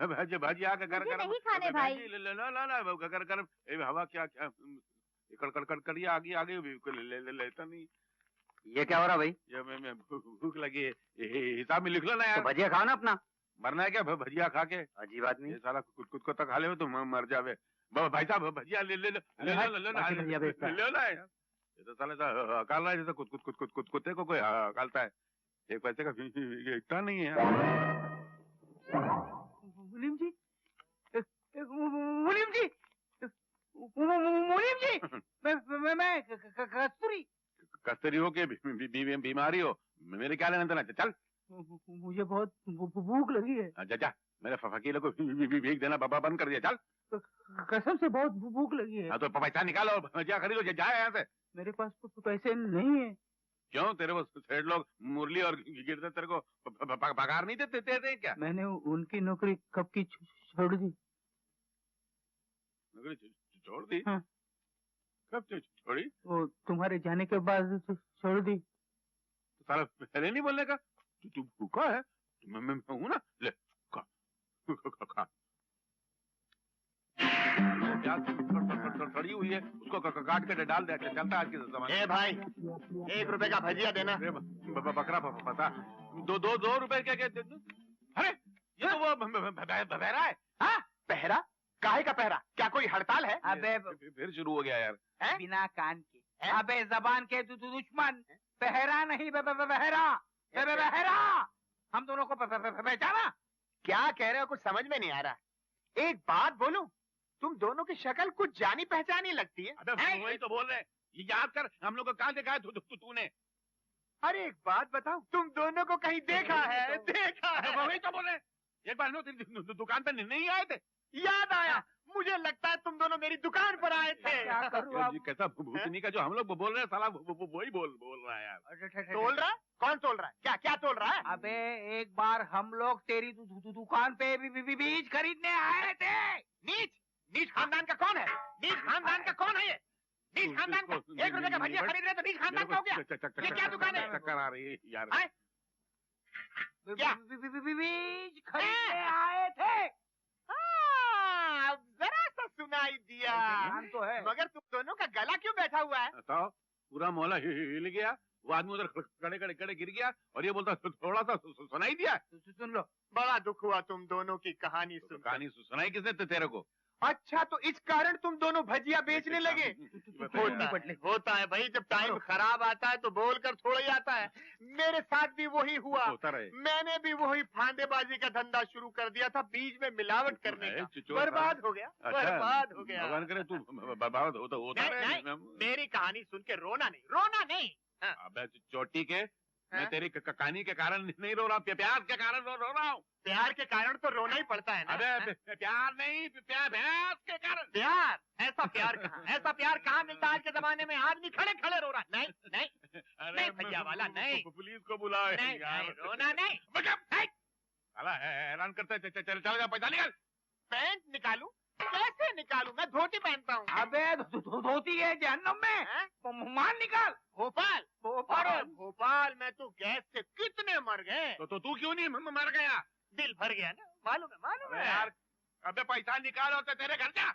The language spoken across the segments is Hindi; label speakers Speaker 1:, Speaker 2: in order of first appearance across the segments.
Speaker 1: भजिया का
Speaker 2: मुझे नहीं खाने भाई।
Speaker 1: घर गरम हवा क्या क्या कड़कड़ी आगे आगे लेता नहीं।
Speaker 3: ये क्या हो रहा भाई?
Speaker 1: ये मैं भूख लगी है, हिसाब में लिख लो ना यार।
Speaker 3: तो भजिया खाओ ना अपना।
Speaker 1: मरना है क्या भजिया खा के?
Speaker 3: अजीब आदमी।
Speaker 1: ये साला कुछ को तो खा ले तो मर जावे। भाई साहब भजिया ले लो ना यार। ये तो साला अकाल रहा है जैसे कुत्ते को कोई अकालता है। एक पैसे का इतना नहीं है यार।
Speaker 4: मुनीम जी, मुनीम जी, मुनीम जी, मैं
Speaker 1: कस्तूरी हो के बीमारी हो, मेरे क्या लेना देना? चल।
Speaker 4: मुझे बहुत भूख लगी है।
Speaker 1: जा मेरे फकीर को भीख देना बाबा बंद कर दिया। चल।
Speaker 4: कसम से बहुत भूख लगी है।
Speaker 1: हाँ तो पैसा निकालो और भजिया खरीदो, जाए यहाँ से।
Speaker 4: मेरे पास पैसे नहीं है।
Speaker 1: क्यों? तेरे वो सेठ लोग मुरली और गिरते तेरे को पगार नहीं देते क्या?
Speaker 4: मैंने उनकी नौकरी कब की छोड़ दी।
Speaker 1: नौकरी छोड़ दी?
Speaker 4: हाँ।
Speaker 1: कब छोड़ी?
Speaker 4: वो तुम्हारे जाने के बाद छोड़ दी।
Speaker 1: तो साला पहले नहीं बोलने का? तू भूखा है? मैं हूँ ना, ले खा। सड़ी हुई है, उसको काट के डाल दे। चलता आज के जमाने।
Speaker 3: ए भाई, 1 रुपए का भजिया देना।
Speaker 1: बकरा पता 2 रुपए क्या? अरे ये तो वो बहरा है।
Speaker 3: हाँ पहरा? काहे का पहरा? क्या कोई हड़ताल है?
Speaker 4: अबे
Speaker 1: फिर शुरू हो गया यार।
Speaker 4: बिना कान के, अबे जबान के दुश्मन। पहरा नहीं बहरा। हम दोनों को पहचाना?
Speaker 3: क्या कह रहे हो? कुछ समझ में नहीं आ रहा। एक बात बोलूं, तुम दोनों की शक्ल कुछ जानी पहचानी लगती है।
Speaker 1: अबे वही तो बोल रहे हैं, ये याद कर हम लोग को कहाँ देखा है तूने?
Speaker 3: अरे एक बात बताऊं, तुम दोनों को कहीं देखा है? देखा है।
Speaker 1: वही तो बोल रहे हैं, एक बार हम लोग दुकान पे नहीं आए थे?
Speaker 3: याद आया, मुझे लगता है तुम दोनों मेरी दुकान पर आए थे।
Speaker 4: क्या करूं अब?
Speaker 1: कैसा भूतनी का जो हम लोग बोल रहे हैं, साला वही बोल रहा है यार।
Speaker 3: तोल रहा है? कौन तोल रहा है? क्या तोल रहा है?
Speaker 4: अबे एक बार हम लोग तेरी दुकान पे बीज खरीदने आए थे।
Speaker 3: नीच खानदान का कौन है? नीच खानदान का कौन है ये? नीच खानदान का 1 रुपए का भजिया खरीद रहे तो नीच खानदान का हो गया? ये क्या दुकान है?
Speaker 1: चक्कर आ रही है यार।
Speaker 3: क्या?
Speaker 4: बीज खरीदने आए थे।
Speaker 3: अब जरा सा सुनाई दिया
Speaker 4: तो है,
Speaker 3: मगर तुम दोनों का गला क्यों बैठा हुआ है?
Speaker 1: तो पूरा मोहल्ला हिल गया, वो आदमी उधर खड़े गिर गया और ये बोलता थोड़ा सा सुनाई दिया।
Speaker 4: सुन लो।
Speaker 3: बड़ा दुख हुआ तुम दोनों की कहानी सुन।
Speaker 1: कहानी सुनाई किसने तेरे को?
Speaker 3: अच्छा तो इस कारण तुम दोनों भजिया बेचने लगे? होता है भाई, जब टाइम खराब आता है तो बोलकर थोड़ा ही आता है। मेरे साथ भी वही हुआ। मैंने भी वही फांदेबाजी का धंधा शुरू कर दिया था, बीज में मिलावट करने का। बर्बाद हो गया। बर्बाद हो गया।
Speaker 1: भगवान करे तू बर्बाद होता
Speaker 3: है। मेरी कहानी सुन के रोना नहीं।
Speaker 1: अबे चोटी के, मैं तेरी कहानी के कारण नहीं रो रहा, प्यार के कारण रो रहा हूँ।
Speaker 3: प्यार के कारण तो रोना ही पड़ता है ना।
Speaker 1: अबे प्यार नहीं, प्यार के कारण।
Speaker 3: प्यार? ऐसा प्यार कहाँ? ऐसा प्यार कहाँ मिलता है आज के जमाने में? आदमी खड़े रो रहा। नहीं भैया वाला नहीं।
Speaker 1: पुलिस को बुलाओ।
Speaker 3: नहीं रोना नहीं।
Speaker 1: हैरान करते चल जा, पैसा निकाल।
Speaker 3: पैंट निकालूं? कैसे निकालूं? मैं धोती पहनता हूँ।
Speaker 4: अबे धोती है जहन्नुम में। मान निकाल।
Speaker 3: भोपाल में तो गैस से कितने मर गए।
Speaker 1: तो तू क्यों नहीं मर गया?
Speaker 3: दिल भर गया ना। मालूम है
Speaker 1: यार। अबे पैसा निकालो तो तेरे घर जा।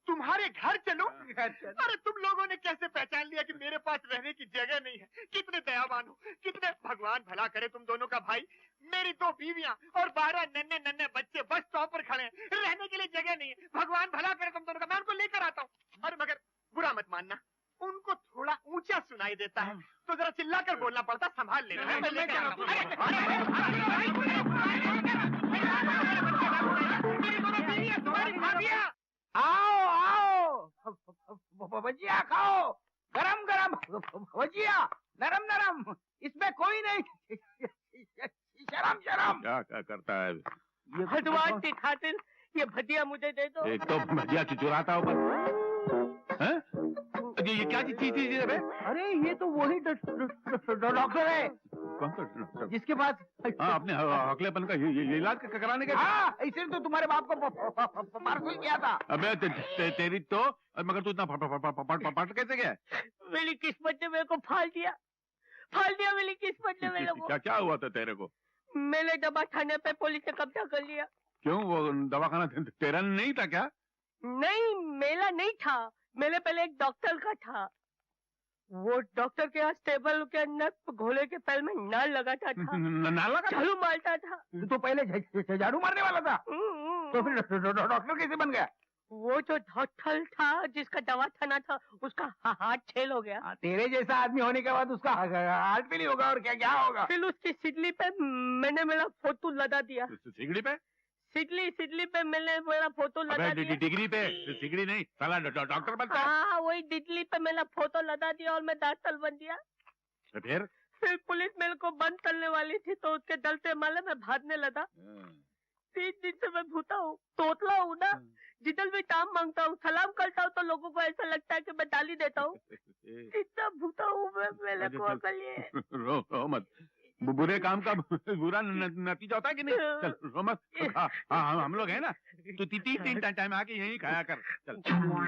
Speaker 3: तुम्हारे घर चलो? अरे तुम लोगों ने कैसे पहचान लिया कि मेरे पास रहने की जगह नहीं है? कितने दयावान हो, कितने। भगवान भला करे तुम दोनों का भाई। मेरी 2 बीवियां और 12 नन्हे बच्चे बस स्टॉप पर खड़े हैं, रहने के लिए जगह नहीं है। भगवान भला करे तुम दोनों का। मैं उनको लेकर आता हूँ। अरे मगर बुरा मत मानना, उनको थोड़ा ऊंचा सुनाई देता है तो जरा चिल्लाकर बोलना पड़ता। संभाल लेना। मैं लेकर आता हूँ।
Speaker 4: आओ भजिया खाओ, गरम भजिया, नरम। इसमें कोई नहीं। शर्म।
Speaker 1: क्या करता है?
Speaker 5: भगवान की खातिर ये भजिया मुझे दे दो।
Speaker 1: एक तो भजिया चुराता ऊपर। ये क्या चीज है?
Speaker 4: अरे ये तो वही डॉक्टर है।
Speaker 1: कौन सा डॉक्टर?
Speaker 4: जिसके पास
Speaker 1: अपने अगलेपन का ये इलाज कराने के।
Speaker 4: हाँ, इसलिए तो तुम्हारे बाप को मार किया था।
Speaker 1: अबे तेरी तो, मगर तू इतना फट कैसे गया?
Speaker 5: मेरी किस्मत ने मेरे को फाल दिया मेरी किस्मत ने मेरे को।
Speaker 1: क्या हुआ था तेरे को?
Speaker 5: मैंने दबा थाने पे पुलिस ने कब्जा कर लिया।
Speaker 1: क्यों, वो दवाखाना तेरा नहीं था क्या?
Speaker 5: नहीं, मेला नहीं था। मेले पहले एक डॉक्टर का था। वो डॉक्टर के यहाँ टेबल के अंदर घोड़े के पैर में नाल लगाता था,
Speaker 1: ना लगा?
Speaker 5: झाड़ू मारता था।
Speaker 4: तो पहले झाड़ू मारने वाला था, तो फिर डॉक्टर कैसे बन गया?
Speaker 5: वो जो डॉक्टर था जिसका दवाखाना था उसका हाथ छेल हो गया।
Speaker 4: तेरे जैसा आदमी होने के बाद उसका हार्ट भी नहीं होगा और क्या क्या होगा?
Speaker 5: फिर उसकी सिडली पे मैंने मेरा फोटो लगा दिया।
Speaker 1: सिगड़ी पे?
Speaker 5: सिडली पे मैंने मेरा फोटो लगा दिया।
Speaker 1: डिग्री पे? सिगड़ी नहीं, साला डॉक्टर बनता है।
Speaker 5: हाँ, वही डिडली पे मेरा फोटो लगा दिया और मैं डॉक्टर बन दिया।
Speaker 1: फिर
Speaker 5: पुलिस मेरे को बंद करने वाली थी तो उसके डलते माले में भागने लगा। 3 दिन से मैं भूता हूँ, तोतला हूँ ना। जिधर भी काम मांगता हूँ, सलाम करता हूँ तो लोगों को ऐसा लगता है कि मैं डाली देता हूँ। इतना भूता हूँ मैं, मेरे को अकल ये।
Speaker 1: रो मत, बुरे काम का बुरा नतीजा होता है कि नहीं? चल रो मत। हाँ, हम लोग हैं ना, तो 3 टाइम आके यहीं खाया कर। चल।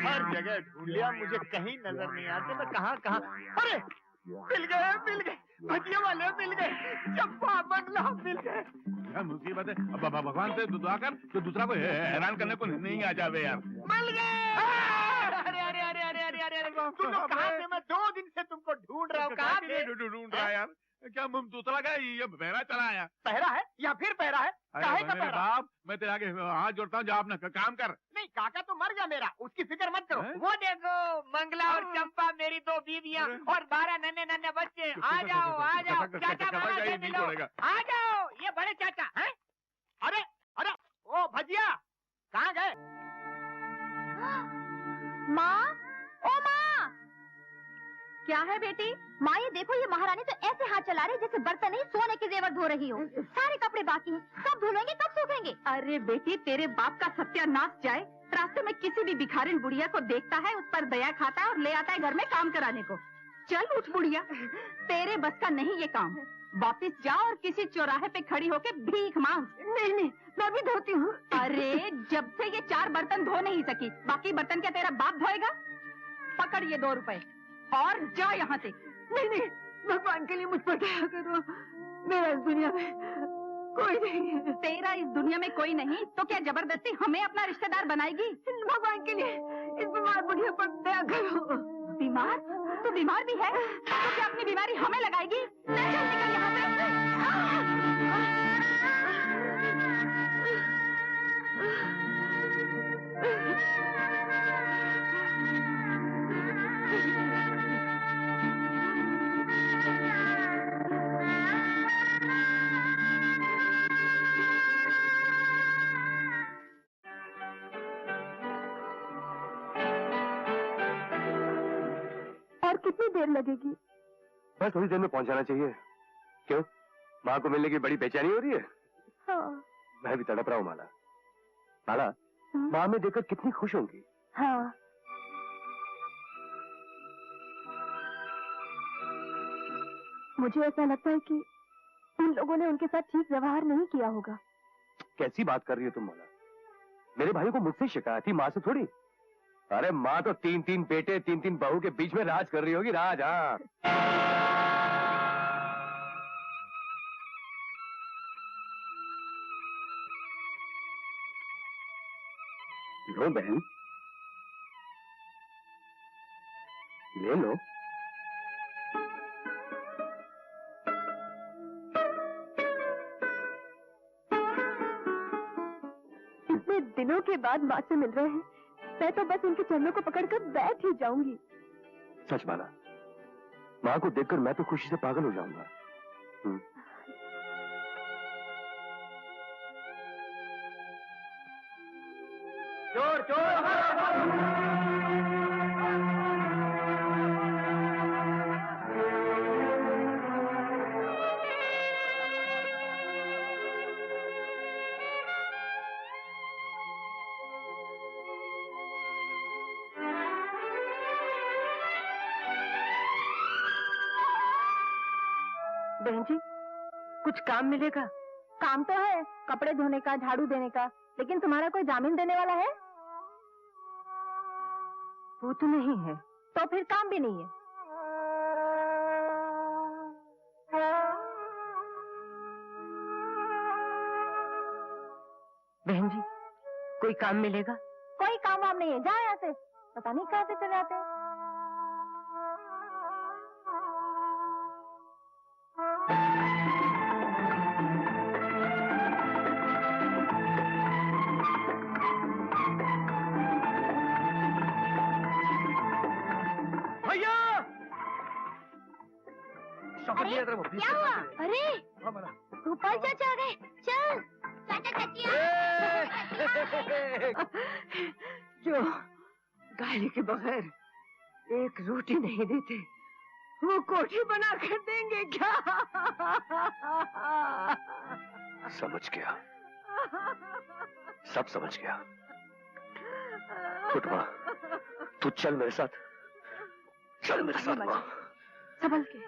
Speaker 3: हर जगह ढूंढ लिया, मुझे कहीं नजर नहीं आते। मैं कहाँ। अरे मिल गए, भजिया वाले मिल गए, चंपा मंगला मिल गए।
Speaker 1: क्या मुसीबत है? अब भगवान से दुआ कर तो दूसरा को हैरान करने को नहीं आ जावे यार।
Speaker 3: मिल गए। अरे तुम लोग कहाँ थे? मैं 2 दिन से तुमको ढूंढ रहा हूँ। कहाँ थे?
Speaker 1: ढूंढ रहा है यार? क्या दूसरा का ये बहरा चला आया?
Speaker 3: पहरा है या फिर पहरा है? काहे का पहरा?
Speaker 1: बाप, मैं तेरे आगे हाथ जोड़ता हूँ, जा अपना काम कर।
Speaker 3: नहीं, काका तो मर गया मेरा, उसकी फिक्र मत करो। वो देखो, मंगला और चंपा मेरी 2 बीवियां और 12 नन्हे बच्चे। आ जाओ, चाचा बाबा से मिलो। आ जाओ, ये बड़े चाचा हैं? अरे ओ भजिया, कहाँ गए?
Speaker 2: माँ, ओ माँ, क्या है बेटी? माँ ये देखो, ये महारानी तो ऐसे हाथ चला रही जैसे बर्तन ही सोने के जेवर धो रही हो। सारे कपड़े बाकी हैं, कब धुलेंगे कब सूखेंगे? अरे बेटी, तेरे बाप का सत्यानाश जाए। रास्ते में किसी भी भिखारिन बुढ़िया को देखता है, उस पर दया खाता है और ले आता है घर में काम कराने को। चल उठ बुढ़िया, तेरे बस का नहीं ये काम। वापिस जा और किसी चौराहे पे खड़ी होके भीख मांग। नहीं, मैं भी धोती हूँ। अरे जब से ये 4 बर्तन धो नहीं सकी, बाकी बर्तन क्या तेरा बाप धोएगा? पकड़ ये 2 रुपए और जा यहाँ से। नहीं, भगवान के लिए मुझ पर दया करो, मेरा इस दुनिया में कोई नहीं है। तेरा इस दुनिया में कोई नहीं तो क्या जबरदस्ती हमें अपना रिश्तेदार बनाएगी? भगवान के लिए इस बीमार बुढ़िया पर दया करो। बीमार? तू बीमार भी है तो क्या अपनी बीमारी हमें लगाएगी? चल निकल यहाँ से। और कितनी देर लगेगी?
Speaker 6: बस थोड़ी देर में पहुंचाना चाहिए। क्यों, माँ को मिलने की बड़ी बेचैनी हो रही है?
Speaker 2: हाँ।
Speaker 6: मैं भी तड़प रहा हूँ माला, माँ में देखकर कितनी खुश होंगी।
Speaker 2: हाँ। मुझे ऐसा लगता है कि उन लोगों ने उनके साथ ठीक व्यवहार नहीं किया होगा।
Speaker 6: कैसी बात कर रही हो तुम माला? मेरे भाई को मुझसे शिकायत थी, माँ से थोड़ी। अरे माँ तो 3 बेटे 3 बहू के बीच में राज कर रही होगी। राज, हाँ। लो बहन, ले लो।
Speaker 2: इतने दिनों के बाद माँ से मिल रहे हैं, मैं तो बस उनके चरणों को पकड़कर बैठ ही जाऊंगी।
Speaker 6: सच माला, माँ को देखकर मैं तो खुशी से पागल हो जाऊंगा।
Speaker 3: चोर चोर।
Speaker 2: बहन जी, कुछ काम मिलेगा? काम तो है, कपड़े धोने का, झाड़ू देने का, लेकिन तुम्हारा कोई जामीन देने वाला है? वो तो नहीं है। तो फिर काम भी नहीं है।
Speaker 5: बहन जी, कोई काम मिलेगा?
Speaker 2: कोई काम वाम नहीं है, जाओ यहाँ से। पता नहीं कहाँ से चले आते हैं।
Speaker 6: भैया
Speaker 2: अरे क्या हुआ? अरे गोपाल चाचा आ गए। चल चाचा चाचिया।
Speaker 5: जो गाली के बगैर एक रोटी नहीं देते, वो कोठी बना कर देंगे क्या?
Speaker 6: समझ गया, सब समझ गया। उठ माँ, तू चल मेरे साथ, चल मेरे साथ माँ।
Speaker 5: संभल के।